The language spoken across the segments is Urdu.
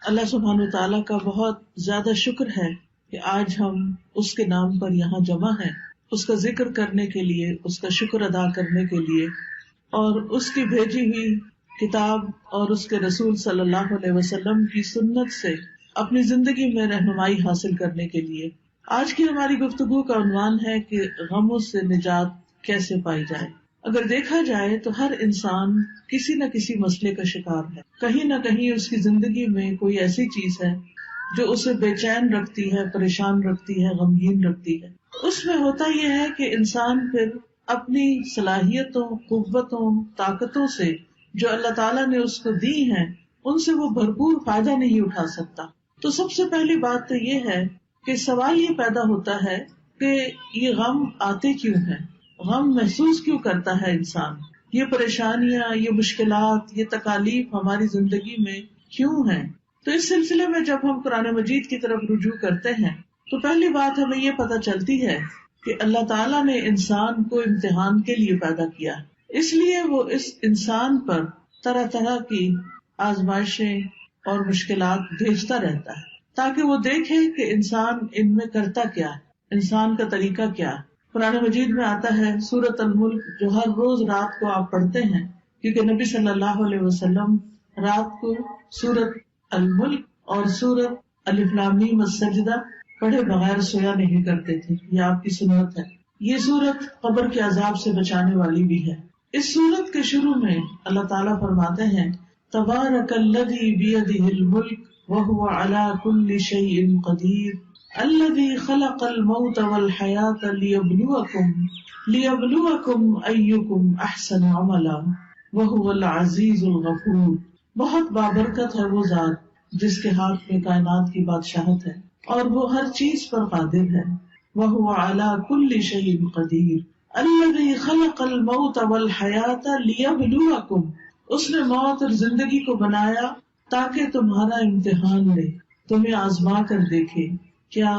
اللہ سبحانہ وتعالیٰ کا بہت زیادہ شکر ہے کہ آج ہم اس کے نام پر یہاں جمع ہیں، اس کا ذکر کرنے کے لیے، اس کا شکر ادا کرنے کے لیے، اور اس کی بھیجی ہوئی کتاب اور اس کے رسول صلی اللہ علیہ وسلم کی سنت سے اپنی زندگی میں رہنمائی حاصل کرنے کے لیے۔ آج کی ہماری گفتگو کا عنوان ہے کہ غموں سے نجات کیسے پائی جائے۔ اگر دیکھا جائے تو ہر انسان کسی نہ کسی مسئلے کا شکار ہے، کہیں نہ کہیں اس کی زندگی میں کوئی ایسی چیز ہے جو اسے بے چین رکھتی ہے، پریشان رکھتی ہے، غمگین رکھتی ہے۔ اس میں ہوتا یہ ہے کہ انسان پھر اپنی صلاحیتوں، قوتوں، طاقتوں سے جو اللہ تعالیٰ نے اس کو دی ہیں ان سے وہ بھرپور فائدہ نہیں اٹھا سکتا۔ تو سب سے پہلی بات تو یہ ہے کہ سوال یہ پیدا ہوتا ہے کہ یہ غم آتے کیوں ہیں، غم محسوس کیوں کرتا ہے انسان، یہ پریشانیاں، یہ مشکلات، یہ تکالیف ہماری زندگی میں کیوں ہیں۔ تو اس سلسلے میں جب ہم قرآن مجید کی طرف رجوع کرتے ہیں تو پہلی بات ہمیں یہ پتہ چلتی ہے کہ اللہ تعالیٰ نے انسان کو امتحان کے لیے پیدا کیا، اس لیے وہ اس انسان پر طرح طرح کی آزمائشیں اور مشکلات بھیجتا رہتا ہے تاکہ وہ دیکھے کہ انسان ان میں کرتا کیا ہے، انسان کا طریقہ کیا ہے۔ قرآن مجید میں آتا ہے سورۃ الملک، جو ہر روز رات کو آپ پڑھتے ہیں، کیونکہ نبی صلی اللہ علیہ وسلم رات کو سورۃ الملک اور سورۃ الف لام میم السجدہ پڑھے بغیر سویا نہیں کرتے تھے، یہ آپ کی سنت ہے۔ یہ سورت قبر کے عذاب سے بچانے والی بھی ہے۔ اس سورت کے شروع میں اللہ تعالیٰ فرماتے ہیں تبارک الذی بیدہ الملک وہو علی کل شیء قدیر الذی خلق الموت والحیاۃ لیبلوکم ایکم احسن عملا وہو العزیز الغفور۔ بہت بابرکت ہے وہ ذات جس کے ہاتھ میں کائنات کی بادشاہت ہے اور وہ ہر چیز پر قادر ہے۔ وہو علی کل شیء قدیر الذی خلق الموت والحیاۃ لیبلوکم، اس نے موت اور زندگی کو بنایا تاکہ تمہارا امتحان لے، تمہیں آزما کر دیکھے کیا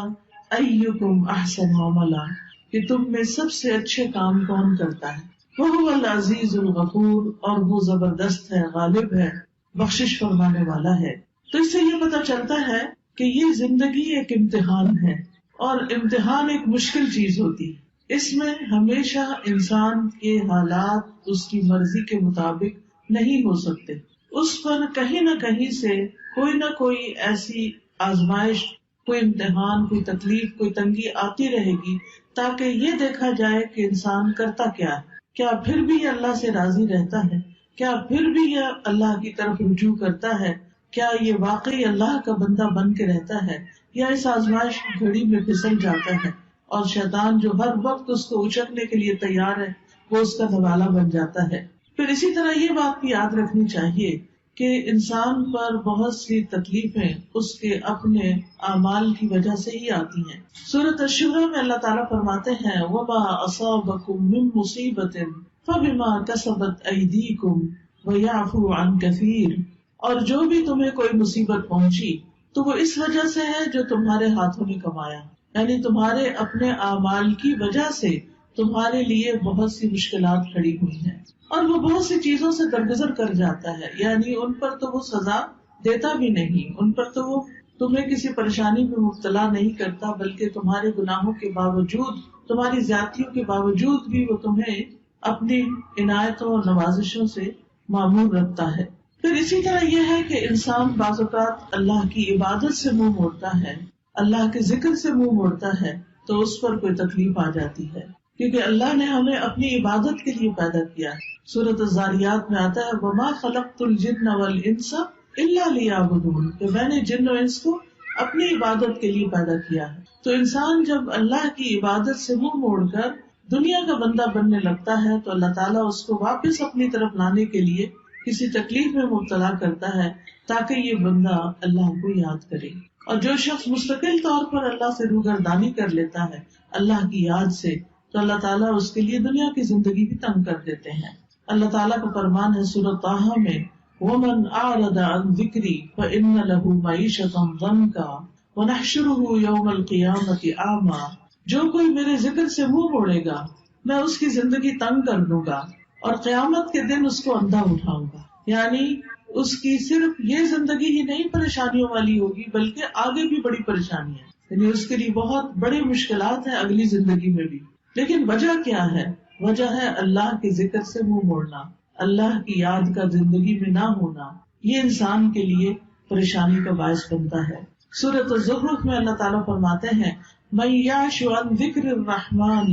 ایکم احسن عملا، کہ تم میں سب سے اچھے کام کون کرتا ہے۔ وہ العزیز الغفور، اور وہ زبردست ہے، غالب ہے، بخشش فرمانے والا ہے۔ تو اس سے یہ پتہ چلتا ہے کہ یہ زندگی ایک امتحان ہے، اور امتحان ایک مشکل چیز ہوتی ہے۔ اس میں ہمیشہ انسان کے حالات اس کی مرضی کے مطابق نہیں ہو سکتے، اس پر کہیں نہ کہیں سے کوئی نہ کوئی ایسی آزمائش، کوئی امتحان، کوئی تکلیف، کوئی تنگی آتی رہے گی تاکہ یہ دیکھا جائے کہ انسان کرتا کیا ہے، کیا پھر بھی یہ اللہ سے راضی رہتا ہے، کیا پھر بھی یہ اللہ کی طرف رجوع کرتا ہے، کیا یہ واقعی اللہ کا بندہ بن کے رہتا ہے، یا اس آزمائش کی گھڑی میں پھسل جاتا ہے اور شیطان جو ہر وقت اس کو اچکنے کے لیے تیار ہے وہ اس کا نوالہ بن جاتا ہے۔ پھر اسی طرح یہ بات بھی یاد رکھنی چاہیے کہ انسان پر بہت سی تکلیفیں اس کے اپنے اعمال کی وجہ سے ہی آتی ہیں۔ سورۃ الشورى میں اللہ تعالیٰ فرماتے ہیں وَمَا أَصَابَكُم مِّن مُّصِيبَةٍ فَبِمَا كَسَبَتْ أَيْدِيكُمْ وَيَعْفُو عَن كَثِيرٍ، اور جو بھی تمہیں کوئی مصیبت پہنچی تو وہ اس وجہ سے ہے جو تمہارے ہاتھوں نے کمایا، یعنی تمہارے اپنے اعمال کی وجہ سے تمہارے لیے بہت سی مشکلات کھڑی ہوئی ہیں، اور وہ بہت سی چیزوں سے درگزر کر جاتا ہے، یعنی ان پر تو وہ سزا دیتا بھی نہیں، ان پر تو وہ تمہیں کسی پریشانی میں مبتلا نہیں کرتا، بلکہ تمہارے گناہوں کے باوجود، تمہاری زیادتیوں کے باوجود بھی وہ تمہیں اپنی عنایتوں اور نوازشوں سے معمور رکھتا ہے۔ پھر اسی طرح یہ ہے کہ انسان بعض اوقات اللہ کی عبادت سے منہ موڑتا ہے، اللہ کے ذکر سے منہ موڑتا ہے تو اس پر کوئی تکلیف آ جاتی ہے، کیونکہ اللہ نے ہمیں اپنی عبادت کے لیے پیدا کیا ہے۔ سورۃ الذاریات میں آتا ہے وَمَا خَلَقْتُ الْجِنَّ وَالْإِنسَ إِلَّا لِيَعْبُدُونِ، کہ میں نے جن و انس کو اپنی عبادت کے لیے پیدا کیا ہے۔ تو انسان جب اللہ کی عبادت سے منہ موڑ کر دنیا کا بندہ بننے لگتا ہے تو اللہ تعالیٰ اس کو واپس اپنی طرف لانے کے لیے کسی تکلیف میں مبتلا کرتا ہے تاکہ یہ بندہ اللہ کو یاد کرے۔ اور جو شخص مستقل طور پر اللہ سے روگردانی کر لیتا ہے اللہ کی یاد سے، تو اللہ تعالیٰ اس کے لیے دنیا کی زندگی بھی تنگ کر دیتے ہیں۔ اللہ تعالیٰ کا فرمان ہے سورۃ طٰہٰ میں وَمَنْ أَعْرَضَ عَنْ ذِكْرِي فَإِنَّ لَهُ مَعِيشَةً ضَنْكًا وَنَحْشُرُهُ يَوْمَ الْقِيَامَةِ أَعْمَىٰ، جو کوئی میرے ذکر سے منہ موڑے گا میں اس کی زندگی تنگ کر دوں گا اور قیامت کے دن اس کو اندھا اٹھاؤں گا، یعنی اس کی صرف یہ زندگی ہی نہیں پریشانیوں والی ہوگی بلکہ آگے بھی بڑی پریشانی ہے، یعنی اس کے لیے بہت بڑی مشکلات ہیں اگلی زندگی میں بھی. لیکن وجہ کیا ہے؟ وجہ ہے اللہ کے ذکر سے منہ موڑنا، اللہ کی یاد کا زندگی میں نہ ہونا. یہ انسان کے لیے پریشانی کا باعث بنتا ہے. سورۃ الزخرف میں اللہ تعالیٰ فرماتے ہیں من یعش عن ذکر الرحمن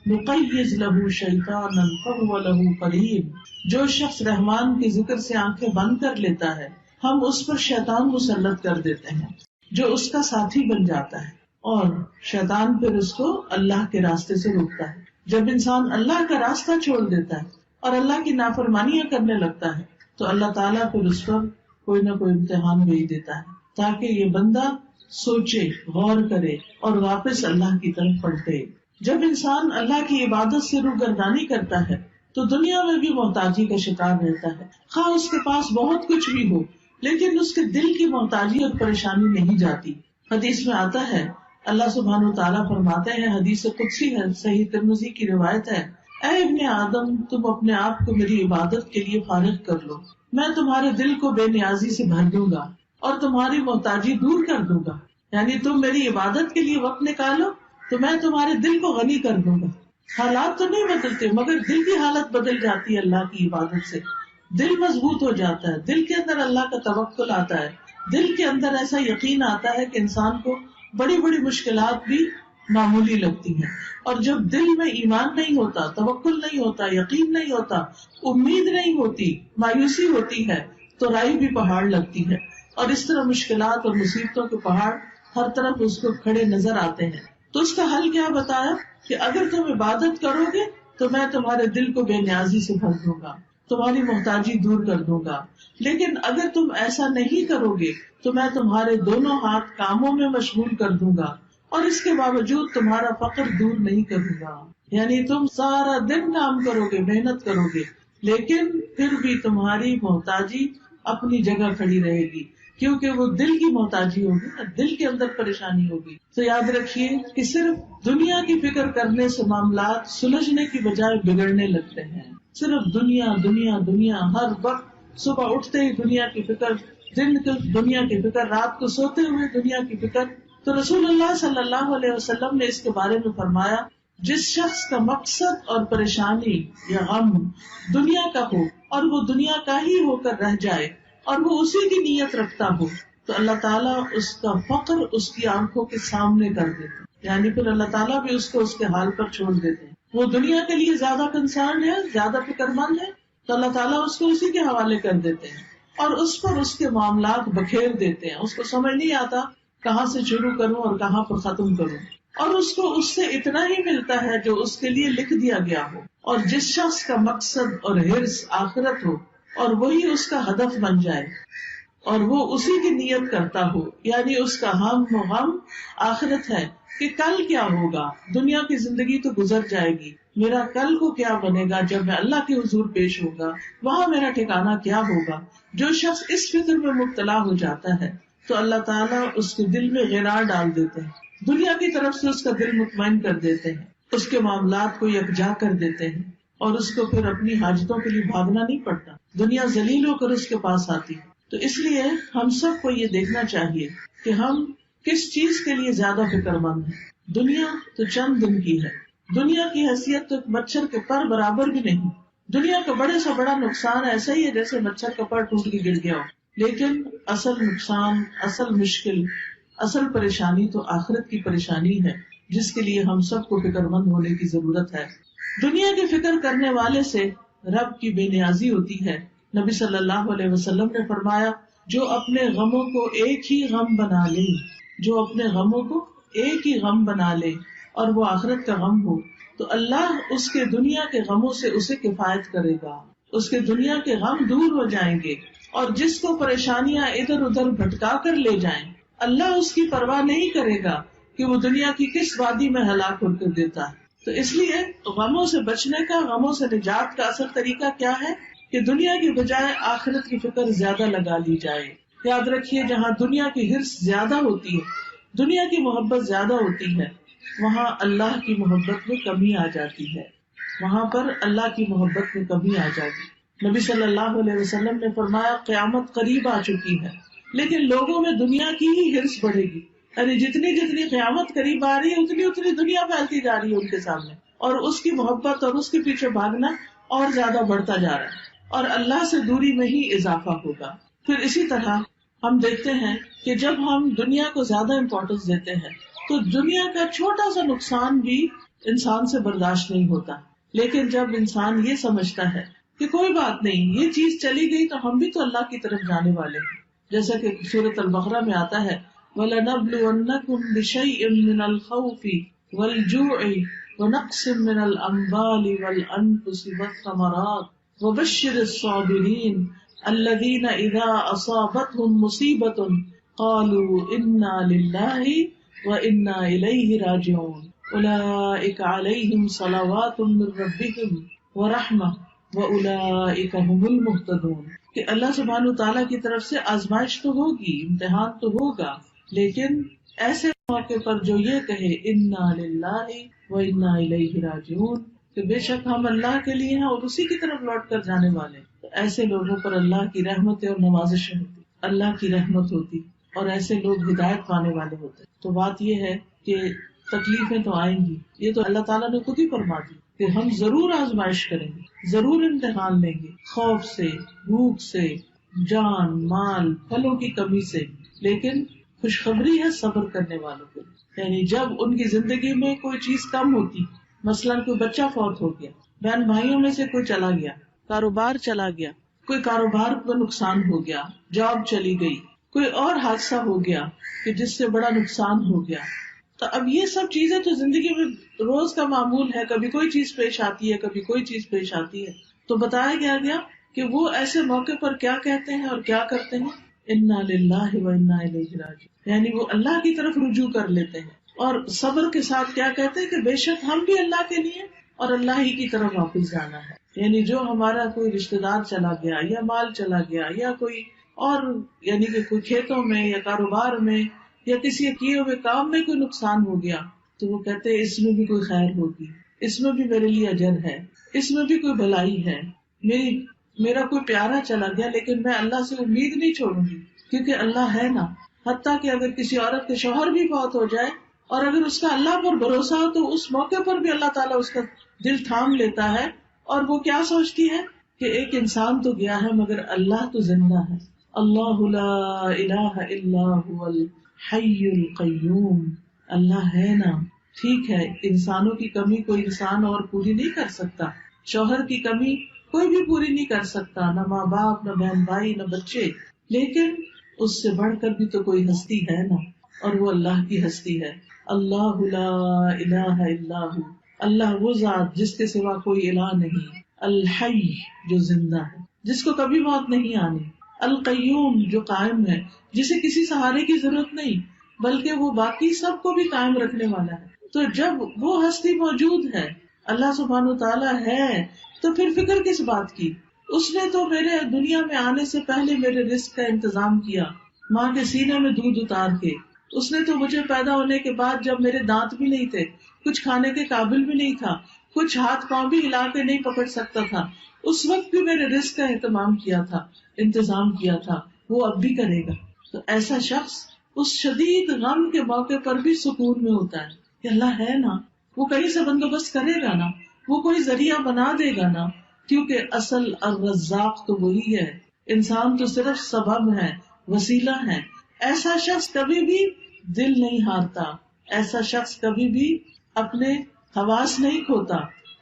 نقیض له شیطانا فهو له قرین. جو شخص رحمان کے ذکر سے آنکھیں بند کر لیتا ہے ہم اس پر شیطان مسلط کر دیتے ہیں جو اس کا ساتھی بن جاتا ہے، اور شیطان پھر اس کو اللہ کے راستے سے روکتا ہے. جب انسان اللہ کا راستہ چھوڑ دیتا ہے اور اللہ کی نافرمانیاں کرنے لگتا ہے تو اللہ تعالیٰ پھر اس پر کوئی نہ کوئی امتحان بھیج دیتا ہے تاکہ یہ بندہ سوچے، غور کرے اور واپس اللہ کی طرف پلٹے. جب انسان اللہ کی عبادت سے روگردانی کرتا ہے تو دنیا میں بھی محتاجی کا شکار رہتا ہے، خواہ اس کے پاس بہت کچھ بھی ہو لیکن اس کے دل کی محتاجی اور پریشانی نہیں جاتی. حدیث میں آتا ہے اللہ سبحانہ و تعالیٰ فرماتے ہیں، حدیث قدسی ہے، صحیح ترمذی کی روایت ہے، اے ابن آدم تم اپنے آپ کو میری عبادت کے لیے فارغ کر لو، میں تمہارے دل کو بے نیازی سے بھر دوں گا اور تمہاری محتاجی دور کر دوں گا. یعنی تم میری عبادت کے لیے وقت نکالو تو میں تمہارے دل کو غنی کر دوں گا. حالات تو نہیں بدلتے مگر دل کی حالت بدل جاتی ہے اللہ کی عبادت سے. دل مضبوط ہو جاتا ہے، دل کے اندر اللہ کا توکل آتا ہے، دل کے اندر ایسا یقین آتا ہے کہ انسان کو بڑی بڑی مشکلات بھی معمولی لگتی ہیں. اور جب دل میں ایمان نہیں ہوتا، توکل نہیں ہوتا، یقین نہیں ہوتا، امید نہیں ہوتی، مایوسی ہوتی ہے تو رائی بھی پہاڑ لگتی ہے. اور اس طرح مشکلات اور مصیبتوں کے پہاڑ ہر طرف اس کو کھڑے نظر آتے ہیں. تو اس کا حل کیا بتایا کہ اگر تم عبادت کرو گے تو میں تمہارے دل کو بے نیازی سے بھر دوں گا، تمہاری محتاجی دور کر دوں گا. لیکن اگر تم ایسا نہیں کرو گے تو میں تمہارے دونوں ہاتھ کاموں میں مشغول کر دوں گا اور اس کے باوجود تمہارا فقر دور نہیں کروں گا. یعنی تم سارا دن کام کرو گے، محنت کرو گے، لیکن پھر بھی تمہاری محتاجی اپنی جگہ کھڑی رہے گی کیونکہ وہ دل کی محتاجی ہوگی، دل کے اندر پریشانی ہوگی. تو یاد رکھیے کہ صرف دنیا کی فکر کرنے سے معاملات سلجھنے کی بجائے بگڑنے لگتے ہیں. صرف دنیا دنیا دنیا، ہر وقت صبح اٹھتے ہی دنیا کی فکر، دن کو دنیا کی فکر، رات کو سوتے ہوئے دنیا کی فکر. تو رسول اللہ صلی اللہ علیہ وسلم نے اس کے بارے میں فرمایا جس شخص کا مقصد اور پریشانی یا غم دنیا کا ہو اور وہ دنیا کا ہی ہو کر رہ جائے اور وہ اسی کی نیت رکھتا ہو تو اللہ تعالیٰ اس کا فقر اس کی آنکھوں کے سامنے کر دیتے، یعنی پھر اللہ تعالیٰ بھی اس کو اس کے حال پر چھوڑ دیتے ہیں. وہ دنیا کے لیے زیادہ کنسرن ہے، زیادہ فکر مند ہے تو اللہ تعالیٰ اس کو اسی کے حوالے کر دیتے ہیں اور اس پر اس کے معاملات بکھیر دیتے ہیں. اس کو سمجھ نہیں آتا کہاں سے شروع کروں اور کہاں پر ختم کروں، اور اس کو اس سے اتنا ہی ملتا ہے جو اس کے لیے لکھ دیا گیا ہو. اور جس شخص کا مقصد اور حرص آخرت ہو اور وہی اس کا ہدف بن جائے اور وہ اسی کی نیت کرتا ہو، یعنی اس کا ہم و غم آخرت ہے کہ کل کیا ہوگا، دنیا کی زندگی تو گزر جائے گی، میرا کل کو کیا بنے گا جب میں اللہ کے حضور پیش ہوگا، وہاں میرا ٹھکانہ کیا ہوگا. جو شخص اس فکر میں مبتلا ہو جاتا ہے تو اللہ تعالیٰ اس کے دل میں غرار ڈال دیتے ہیں، دنیا کی طرف سے اس کا دل مطمئن کر دیتے ہیں، اس کے معاملات کو یکجا کر دیتے ہیں اور اس کو پھر اپنی حاجتوں کے لیے بھاگنا نہیں پڑتا، دنیا ذلیل ہو کر اس کے پاس آتی ہے. تو اس لیے ہم سب کو یہ دیکھنا چاہیے کہ ہم کس چیز کے لیے زیادہ فکر مند ہیں. دنیا تو چند دن کی ہے، دنیا کی حیثیت تو ایک مچھر کے پر برابر بھی نہیں. دنیا کا بڑے سے بڑا نقصان ایسا ہی ہے جیسے مچھر کا پر ٹوٹ کے گر گیا ہو، لیکن اصل نقصان، اصل مشکل، اصل پریشانی تو آخرت کی پریشانی ہے جس کے لیے ہم سب کو فکر مند ہونے کی ضرورت ہے. دنیا کی فکر کرنے والے سے رب کی بے نیازی ہوتی ہے. نبی صلی اللہ علیہ وسلم نے فرمایا جو اپنے غموں کو ایک ہی غم بنا لے، جو اپنے غموں کو ایک ہی غم بنا لے اور وہ آخرت کا غم ہو تو اللہ اس کے دنیا کے غموں سے اسے کفایت کرے گا، اس کے دنیا کے غم دور ہو جائیں گے. اور جس کو پریشانیاں ادھر ادھر بھٹکا کر لے جائیں اللہ اس کی پرواہ نہیں کرے گا کہ وہ دنیا کی کس وادی میں ہلاک ہو کر دیتا ہے. تو اس لیے غموں سے بچنے کا، غموں سے نجات کا اصل طریقہ کیا ہے کہ دنیا کی بجائے آخرت کی فکر زیادہ لگا لی جائے. یاد رکھیے جہاں دنیا کی حرص زیادہ ہوتی ہے، دنیا کی محبت زیادہ ہوتی ہے، وہاں اللہ کی محبت میں کمی آ جاتی ہے، وہاں پر اللہ کی محبت میں کمی آ جاتی. نبی صلی اللہ علیہ وسلم نے فرمایا قیامت قریب آ چکی ہے، لیکن لوگوں میں دنیا کی ہی ہرس بڑھے گی، یعنی جتنی جتنی قیامت قریب آ رہی ہے اتنی اتنی دنیا پھیلتی جا رہی ہے ان کے سامنے، اور اس کی محبت اور اس کے پیچھے بھاگنا اور زیادہ بڑھتا جا رہا ہے، اور اللہ سے دوری میں ہی اضافہ ہوگا۔ پھر اسی طرح ہم دیکھتے ہیں کہ جب ہم دنیا کو زیادہ امپورٹنس دیتے ہیں تو دنیا کا چھوٹا سا نقصان بھی انسان سے برداشت نہیں ہوتا، لیکن جب انسان یہ سمجھتا ہے کہ کوئی بات نہیں، یہ چیز چلی گئی تو ہم بھی تو اللہ کی طرف جانے والے ہیں، جیسا کہ سورۃ البقرہ میں آتا ہے وَلَنَبْلُوَنَّكُمْ بِشَيْءٍ مِّنَ الْخَوْفِ وَالْجُوعِ وَنَقْصٍ مِّنَ الْأَمْوَالِ وَالْأَنفُسِ وَالثَّمَرَاتِ وَبَشِّرِ الصَّابِرِينَ الذين إذا أصابتهم مصيبة قالوا إنا لله وإنا إليه راجعون أولئك عليهم صلوات من ربهم ورحمة وأولئك هم المهتدون۔ کہ اللہ سبحانہ تعالیٰ کی طرف سے آزمائش تو ہوگی، امتحان تو ہوگا، لیکن ایسے موقع پر جو یہ کہے انا للہ وانا الیہ راجعون، کہ بے شک ہم اللہ کے لیے ہیں اور اسی کی طرف لوٹ کر جانے والے ہیں، تو ایسے لوگوں پر اللہ کی رحمت اور نوازشیں ہوتی، اللہ کی رحمت ہوتی، اور ایسے لوگ ہدایت پانے والے ہوتے۔ تو بات یہ ہے کہ تکلیفیں تو آئیں گی، یہ تو اللہ تعالیٰ نے خود ہی فرما دی کہ ہم ضرور آزمائش کریں گے، ضرور امتحان لیں گے، خوف سے، بھوک سے، جان مال پھلوں کی کمی سے، لیکن خوشخبری ہے صبر کرنے والوں کو، یعنی جب ان کی زندگی میں کوئی چیز کم ہوتی، مثلاً کوئی بچہ فوت ہو گیا، بہن بھائیوں میں سے کوئی چلا گیا، کاروبار چلا گیا، کوئی کاروبار کو نقصان ہو گیا، جاب چلی گئی، کوئی اور حادثہ ہو گیا کہ جس سے بڑا نقصان ہو گیا، تو اب یہ سب چیزیں تو زندگی میں روز کا معمول ہے، کبھی کوئی چیز پیش آتی ہے، کبھی کوئی چیز پیش آتی ہے، تو بتایا گیا کہ وہ ایسے موقع پر کیا کہتے ہیں اور کیا کرتے ہیں، انا للہ و انا الیہ راجعون، یعنی وہ اللہ کی طرف رجوع کر لیتے ہیں، اور صبر کے ساتھ کیا کہتے ہیں کہ بے شک ہم بھی اللہ کے لیے اور اللہ ہی کی طرف واپس جانا ہے۔ یعنی جو ہمارا کوئی رشتہ دار چلا گیا یا مال چلا گیا یا کوئی اور، یعنی کہ کوئی کھیتوں میں یا کاروبار میں یا کسی کیے ہوئے کام میں کوئی نقصان ہو گیا، تو وہ کہتے ہیں اس میں بھی کوئی خیر ہوگی، اس میں بھی میرے لیے اجر ہے، اس میں بھی کوئی بھلائی ہے، میرا کوئی پیارا چلا گیا لیکن میں اللہ سے امید نہیں چھوڑوں گی، کیونکہ اللہ ہے نا۔ حتیٰ کہ اگر کسی عورت کے شوہر بھی فوت ہو جائے اور اگر اس کا اللہ پر بھروسہ ہو تو اس موقع پر بھی اللہ تعالیٰ اس کا دل تھام لیتا ہے، اور وہ کیا سوچتی ہے کہ ایک انسان تو گیا ہے مگر اللہ تو زندہ ہے، اللہ لا الہ الا هو الحی القیوم، اللہ ہے نا۔ ٹھیک ہے، انسانوں کی کمی کوئی انسان اور پوری نہیں کر سکتا، شوہر کی کمی کوئی بھی پوری نہیں کر سکتا، نہ ماں باپ، نہ بہن بھائی، نہ بچے، لیکن اس سے بڑھ کر بھی تو کوئی ہستی ہے نا، اور وہ اللہ کی ہستی ہے۔ اللہ لا الہ الا ہو، اللہ وہ ذات جس کے سوا کوئی الہ نہیں، الحی جو زندہ ہے، جس کو کبھی موت نہیں آنی، القیوم جو قائم ہے، جسے کسی سہارے کی ضرورت نہیں بلکہ وہ باقی سب کو بھی قائم رکھنے والا ہے۔ تو جب وہ ہستی موجود ہے، اللہ سبحانہ تعالیٰ ہے، تو پھر فکر کس بات کی؟ اس نے تو میرے دنیا میں آنے سے پہلے میرے رزق کا انتظام کیا، ماں کے سینے میں دودھ اتار کے، اس نے تو مجھے پیدا ہونے کے بعد جب میرے دانت بھی نہیں تھے، کچھ کھانے کے قابل بھی نہیں تھا، کچھ ہاتھ پاؤں بھی ہلا کے نہیں پکڑ سکتا تھا، اس وقت بھی میرے رزق کا اہتمام کیا تھا، انتظام کیا تھا، وہ اب بھی کرے گا۔ تو ایسا شخص اس شدید غم کے موقع پر بھی سکون میں ہوتا ہے کہ اللہ ہے نا، وہ کہیں سے بندوبست کرے گا نا، وہ کوئی ذریعہ بنا دے گا نا، کیونکہ اصل الرزاق تو وہی ہے، انسان تو صرف سبب ہے، وسیلہ ہے۔ ایسا شخص کبھی بھی دل نہیں ہارتا، ایسا شخص کبھی بھی اپنے حواس نہیں کھوتا،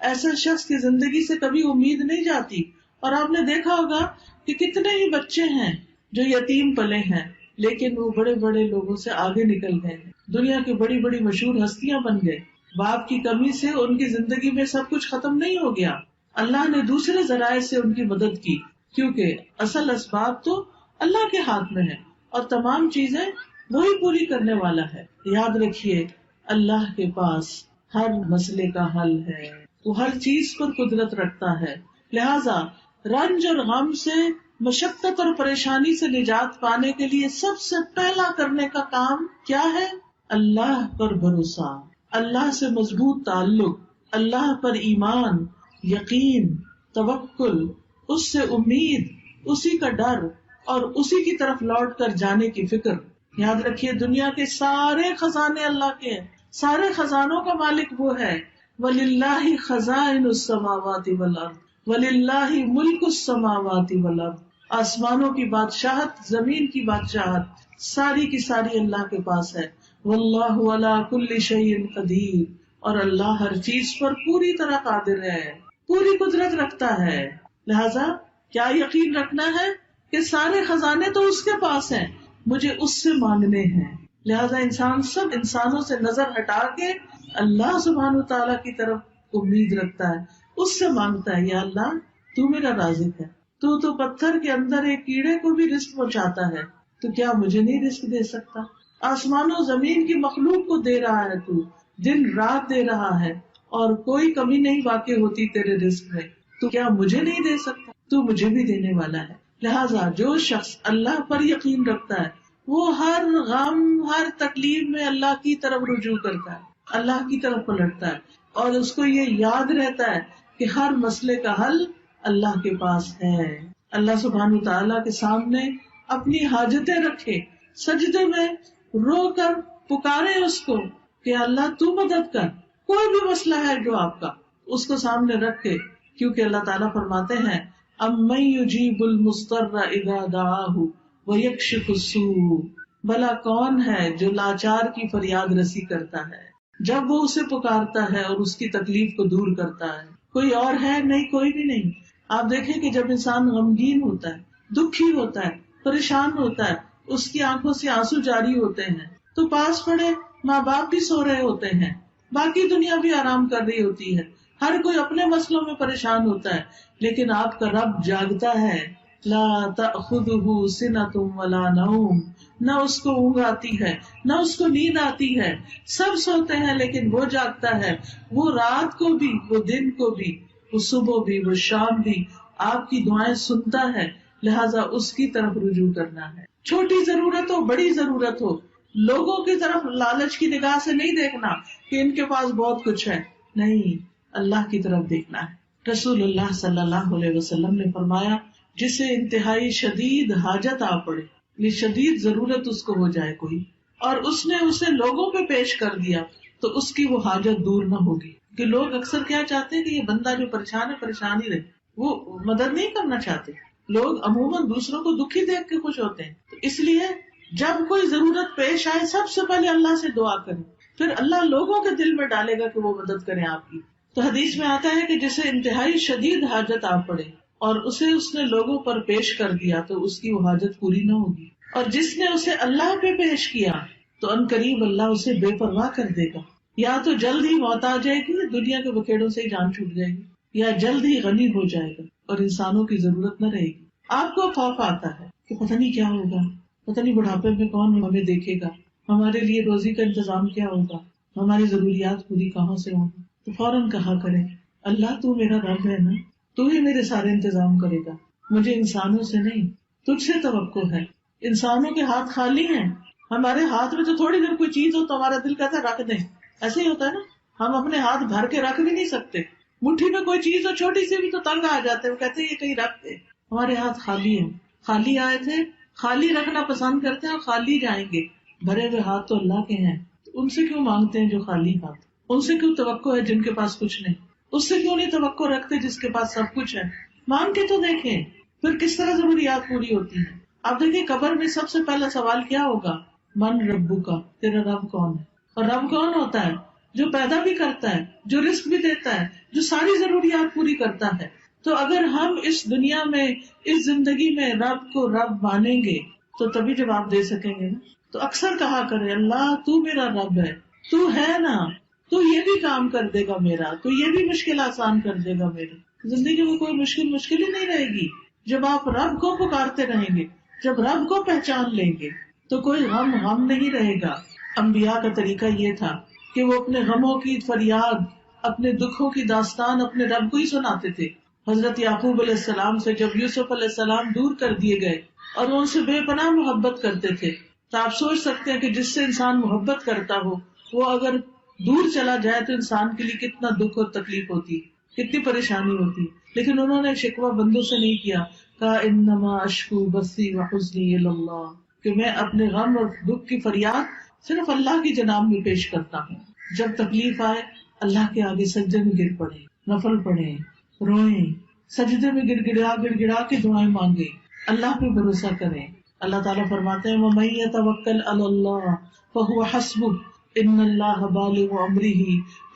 ایسا شخص کی زندگی سے کبھی امید نہیں جاتی۔ اور آپ نے دیکھا ہوگا کہ کتنے ہی بچے ہیں جو یتیم پلے ہیں لیکن وہ بڑے بڑے لوگوں سے آگے نکل گئے، دنیا کی بڑی بڑی مشہور ہستیاں بن گئے۔ باپ کی کمی سے ان کی زندگی میں سب کچھ ختم نہیں ہو گیا، اللہ نے دوسرے ذرائع سے ان کی مدد کی، کیونکہ اصل اسباب تو اللہ کے ہاتھ میں ہے اور تمام چیزیں وہی پوری کرنے والا ہے۔ یاد رکھیے، اللہ کے پاس ہر مسئلے کا حل ہے، وہ ہر چیز پر قدرت رکھتا ہے، لہذا رنج اور غم سے، مشقت اور پریشانی سے نجات پانے کے لیے سب سے پہلا کرنے کا کام کیا ہے؟ اللہ پر بھروسہ، اللہ سے مضبوط تعلق، اللہ پر ایمان، یقین، توکل، اس سے امید، اسی کا ڈر اور اسی کی طرف لوٹ کر جانے کی فکر. یاد رکھیے دنیا کے سارے خزانے اللہ کے ہیں، سارے خزانوں کا مالک وہ ہے. وَلِلَّهِ خَزَائِنُ السَّمَاوَاتِ وَالْأَرْضِ وَلِلَّهِ مُلْكُ السَّمَاوَاتِ وَالْأَرْضِ. آسمانوں کی بادشاہت، زمین کی بادشاہت ساری کی ساری اللہ کے پاس ہے. وَاللَّهُ عَلَى كُلِّ شَيْءٍ قَدِيرٌ. اور اللہ ہر چیز پر پوری طرح قادر ہے، پوری قدرت رکھتا ہے. لہذا کیا یقین رکھنا ہے کہ سارے خزانے تو اس کے پاس ہیں، مجھے اس سے مانگنے ہیں. لہذا انسان سب انسانوں سے نظر ہٹا کے اللہ سبحانہ تعالیٰ کی طرف امید رکھتا ہے، اس سے مانگتا ہے. یا اللہ تو میرا رازق ہے، تو پتھر کے اندر ایک کیڑے کو بھی رزق پہنچاتا ہے، تو کیا مجھے نہیں رزق دے سکتا؟ آسمان و زمین کی مخلوق کو دے رہا ہے، تو دن رات دے رہا ہے اور کوئی کمی نہیں واقع ہوتی تیرے رزق میں، تو کیا مجھے نہیں دے سکتا؟ تو مجھے بھی دینے والا ہے. لہٰذا جو شخص اللہ پر یقین رکھتا ہے وہ ہر غم، ہر تکلیف میں اللہ کی طرف رجوع کرتا ہے، اللہ کی طرف پلٹتا ہے، اور اس کو یہ یاد رہتا ہے کہ ہر مسئلے کا حل اللہ کے پاس ہے. اللہ سبحانہ تعالیٰ کے سامنے اپنی حاجتیں رکھے، سجدے میں رو کر پکارے اس کو کہ اللہ تو مدد کر. کوئی بھی مسئلہ ہے جو آپ کا، اس کو سامنے رکھ کے، کیونکہ اللہ تعالیٰ فرماتے ہیں اَمَّن يُجِيبُ الْمُضْطَرَّ إِذَا دَعَاهُ وَيَكْشِفُ السُّوءَ. بھلا کون ہے جو لاچار کی فریاد رسی کرتا ہے جب وہ اسے پکارتا ہے اور اس کی تکلیف کو دور کرتا ہے؟ کوئی اور ہے؟ نہیں، کوئی بھی نہیں. آپ دیکھیں کہ جب انسان غمگین ہوتا ہے، دکھی ہوتا ہے، پریشان ہوتا ہے، اس کی آنکھوں سے آنسو جاری ہوتے ہیں، تو پاس پڑے ماں باپ بھی سو رہے ہوتے ہیں، باقی دنیا بھی آرام کر رہی ہوتی ہے، ہر کوئی اپنے مسئلوں میں پریشان ہوتا ہے، لیکن آپ کا رب جاگتا ہے. لا تأخذہ سنۃ ولا نوم. نہ اس کو اونگ آتی ہے، نہ اس کو نیند آتی ہے. سب سوتے ہیں لیکن وہ جاگتا ہے. وہ رات کو بھی، وہ دن کو بھی، وہ صبح بھی، وہ شام بھی آپ کی دعائیں سنتا ہے. لہٰذا اس کی طرف رجوع کرنا ہے. چھوٹی ضرورت ہو، بڑی ضرورت ہو، لوگوں کی طرف لالچ کی نگاہ سے نہیں دیکھنا کہ ان کے پاس بہت کچھ ہے، نہیں، اللہ کی طرف دیکھنا ہے. رسول اللہ صلی اللہ علیہ وسلم نے فرمایا جسے انتہائی شدید حاجت آ پڑے، یہ شدید ضرورت اس کو ہو جائے کوئی، اور اس نے اسے لوگوں پہ پیش کر دیا تو اس کی وہ حاجت دور نہ ہوگی. کہ لوگ اکثر کیا چاہتے ہیں کہ یہ بندہ جو پریشان ہے پریشان ہی رہے، وہ مدد نہیں کرنا چاہتے. لوگ عموماً دوسروں کو دکھی دیکھ کے خوش ہوتے ہیں. تو اس لیے جب کوئی ضرورت پیش آئے سب سے پہلے اللہ سے دعا کریں، پھر اللہ لوگوں کے دل میں ڈالے گا کہ وہ مدد کریں آپ کی. تو حدیث میں آتا ہے کہ جسے انتہائی شدید حاجت آ پڑے اور اسے اس نے لوگوں پر پیش کر دیا تو اس کی وہ حاجت پوری نہ ہوگی، اور جس نے اسے اللہ پہ پیش کیا تو ان قریب اللہ اسے بے پرواہ کر دے گا. یا تو جلد ہی موت آ جائے گی، دنیا کے بکھیڑوں سے ہی جان چھوٹ جائے گی، یا جلد ہی غنی ہو جائے گا اور انسانوں کی ضرورت نہ رہے گی. آپ کو خوف آتا ہے کہ پتہ نہیں کیا ہوگا، پتہ نہیں بڑھاپے میں کون ہمیں دیکھے گا، ہمارے لیے روزی کا انتظام کیا ہوگا، ہماری ضروریات پوری کہاں سے ہوں گی. تو فوراً کہا کرے اللہ تو میرا رب ہے نا، تو ہی میرے سارے انتظام کرے گا، مجھے انسانوں سے نہیں تجھ سے توقع ہے. انسانوں کے ہاتھ خالی ہیں، ہمارے ہاتھ میں تو تھوڑی دیر کوئی چیز ہو تو ہمارا دل کہتا ہے رکھ دیں، ایسے ہی ہوتا ہے نا، ہم اپنے ہاتھ بھر کے رکھ بھی نہیں سکتے. مٹھی میں کوئی چیز ہو چھوٹی سی بھی تو تنگ آ جاتے ہیں، وہ کہتے ہیں یہ کہیں رکھ دے. ہمارے ہاتھ خالی ہیں، خالی آئے تھے، خالی رکھنا پسند کرتے ہیں اور خالی جائیں گے. بھرے ہوئے ہاتھ تو اللہ کے ہیں، ان سے کیوں مانگتے ہیں جو خالی ہاتھ؟ ان سے کیوں توقع ہے جن کے پاس کچھ نہیں؟ اس سے کیوں نہیں توقع رکھتے جس کے پاس سب کچھ ہے؟ مانگ کے تو دیکھیں پھر کس طرح ضروریات پوری ہوتی ہیں. آپ دیکھیں قبر میں سب سے پہلا سوال کیا ہوگا؟ من ربو کا، تیرا رب کون ہے؟ اور رب کون ہوتا ہے؟ جو پیدا بھی کرتا ہے، جو رزق بھی دیتا ہے، جو ساری ضروریات پوری کرتا ہے. تو اگر ہم اس دنیا میں، اس زندگی میں رب کو رب مانیں گے تو تبھی جواب دے سکیں گے نا. تو اکثر کہا کرے اللہ تو میرا رب ہے، تو ہے نا، تو یہ بھی کام کر دے گا میرا، تو یہ بھی مشکل آسان کر دے گا میری. زندگی میں کوئی مشکل ہی نہیں رہے گی جب آپ رب کو پکارتے رہیں گے، جب رب کو پہچان لیں گے تو کوئی غم نہیں رہے گا. انبیاء کا طریقہ یہ تھا کہ وہ اپنے غموں کی فریاد، اپنے دکھوں کی داستان اپنے رب کو ہی سناتے تھے. حضرت یعقوب علیہ السلام سے جب یوسف علیہ السلام دور کر دیے گئے اور وہ ان سے بے پناہ محبت کرتے تھے، تو آپ سوچ سکتے ہیں کہ جس سے انسان محبت کرتا ہو وہ اگر دور چلا جائے تو انسان کے لیے کتنا دکھ اور تکلیف ہوتی ہے. کتنی پریشانی ہوتی ہے، لیکن انہوں نے شکوہ بندوں سے نہیں کیا، کہا انما اشکو بثی وحزنی الی اللہ، کہ میں اپنے غم اور دکھ کی فریاد صرف اللہ کی جناب میں پیش کرتا ہوں. جب تکلیف آئے اللہ کے آگے سجدے میں گر پڑے، نفل پڑھے، روئیں، سجدے میں گڑ گڑا کے دعائیں مانگے، اللہ پہ بھروسہ کریں. اللہ تعالیٰ فرماتے ہیں وَمَن يَتَوَكَّلْ عَلَى اللَّهِ فَهُوَ حَسْبُهُ إِنَّ اللَّهَ بَالِغُ أَمْرِهِ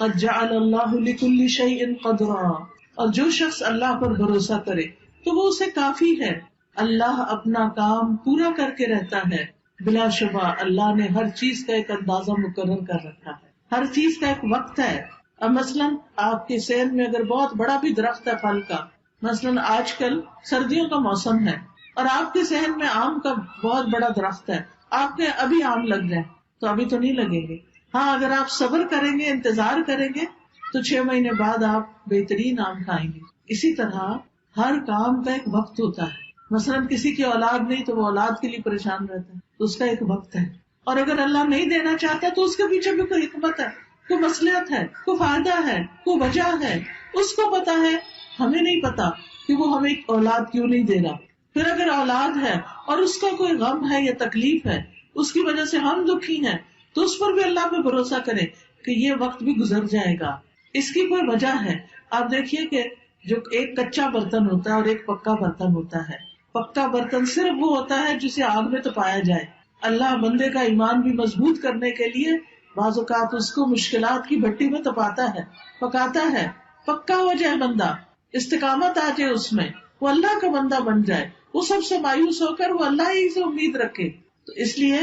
قَدْ جَعَلَ اللَّهُ لِكُلِّ شَيْءٍ قَدْرًا. اور جو شخص اللہ پر بھروسہ کرے تو وہ اسے کافی ہے، اللہ اپنا کام پورا کر کے رہتا ہے. بلا شبہ اللہ نے ہر چیز کا ایک اندازہ مقرر کر رکھا ہے، ہر چیز کا ایک وقت ہے. اب مثلاً آپ کے صحن میں اگر بہت بڑا بھی درخت ہے پھل کا، مثلاً آج کل سردیوں کا موسم ہے اور آپ کے صحن میں آم کا بہت بڑا درخت ہے، آپ کے ابھی آم لگ جائیں تو ابھی تو نہیں لگیں گے. ہاں اگر آپ صبر کریں گے، انتظار کریں گے تو 6 مہینے بعد آپ بہترین آم کھائیں گے. اسی طرح ہر کام کا ایک وقت ہوتا ہے. مثلاً کسی کی اولاد نہیں تو وہ اولاد کے لیے پریشان رہتا ہے، تو اس کا ایک وقت ہے. اور اگر اللہ نہیں دینا چاہتا تو اس کے پیچھے بھی کوئی حکمت ہے، کوئی مصلحت ہے، کوئی فائدہ ہے، کوئی وجہ ہے، اس کو پتا ہے، ہمیں نہیں پتا کہ وہ ہمیں اولاد کیوں نہیں دے رہا. پھر اگر اولاد ہے اور اس کا کوئی غم ہے یا تکلیف ہے، اس کی وجہ سے ہم دکھی ہیں، تو اس پر بھی اللہ پہ بھروسہ کریں کہ یہ وقت بھی گزر جائے گا، اس کی کوئی وجہ ہے. آپ دیکھیے کہ جو ایک کچا برتن ہوتا ہے اور ایک پکا برتن ہوتا ہے، پکا برتن صرف وہ ہوتا ہے جسے آگ میں تپایا جائے. اللہ بندے کا ایمان بھی مضبوط کرنے کے لیے بعض اوقات اس کو مشکلات کی بھٹی میں تپاتا ہے، پکاتا ہے، پکا ہو جائے بندہ، استقامت آ جائے اس میں، وہ اللہ کا بندہ بن جائے، وہ سب سے مایوس ہو کر وہ اللہ ہی سے امید رکھے. تو اس لیے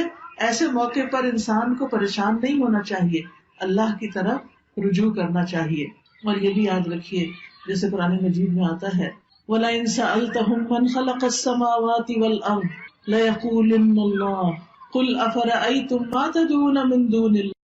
ایسے موقع پر انسان کو پریشان نہیں ہونا چاہیے، اللہ کی طرف رجوع کرنا چاہیے. اور یہ بھی یاد رکھیے جیسے قرآن مجید میں آتا ہے وَلَئِن سَأَلْتَهُم مَّنْ خَلَقَ السَّمَاوَاتِ وَالْأَرْضَ لَيَقُولُنَّ اللَّهُ قُلْ أَفَرَأَيْتُم مَّا تَدْعُونَ مِن دُونِ اللَّهِ